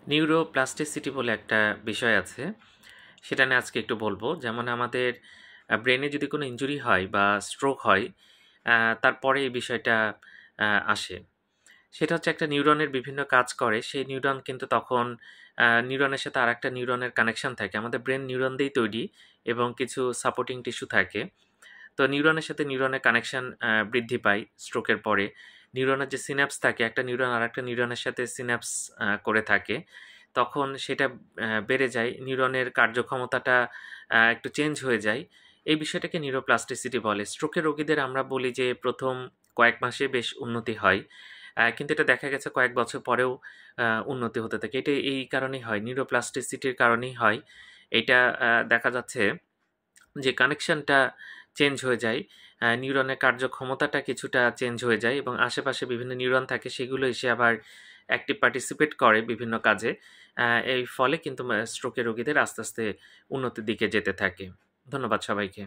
Neuroplasticity বলে একটা বিষয় আছে, সেটা নিয়ে আজকে একটু বলবো। যেমন আমাদের ব্রেনে যদি কোনো ইনজুরি হয় বা স্ট্রোক হয়, তারপরে এই বিষয়টা আসে। সেটা হচ্ছে একটা নিউরনের বিভিন্ন কাজ করে। সেই নিউরন কিন্তু তখন নিউরনের সাথে আরেকটা নিউরনের কানেকশন থাকে। আমাদের ব্রেন নিউরন দিয়েই তৈরি এবং কিছু সাপোর্টিং টিস্যু থাকে। তো নিউরনের সাথে নিউরনের কানেকশন বৃদ্ধি পায় স্ট্রোকের পরে। নিউরনের যে সিন্যাপস থাকে, একটা নিউরন আরেকটা নিউরনের সাথে সিন্যাপস করে থাকে। তখন সেটা বেড়ে যায়। নিউরনের কার্যক্ষমতাটা একটু চেঞ্জ হয়ে যায়। এই বিষয়টাকে নিউরোপ্লাস্টিসিটি বলে। স্ট্রোকের রোগীদের আমরা বলি যে ১ম কয়েক মাসে বেশ উন্নতি হয়। কিন্তু এটা দেখা গেছে কয়েক বছর পরেও উন্নতি হতে থাকে। এটা এই কারণেই হয়, নিউরোপ্লাস্টিসিটির কারণেই হয়। এইটা দেখা যাচ্ছে যে কানেকশনটা চেঞ্জ হয়ে যায়, নিউরনের কার্যক্ষমতাটা কিছুটা চেঞ্জ হয়ে যায় এবং আশেপাশে বিভিন্ন নিউরন থাকে, সেগুলো এসে আবার অ্যাক্টিভ পার্টিসিপেট করে বিভিন্ন কাজে। এই ফলে কিন্তু স্ট্রোকের রোগীদের আস্তে আস্তে উন্নতির দিকে যেতে থাকে। ধন্যবাদ সবাইকে।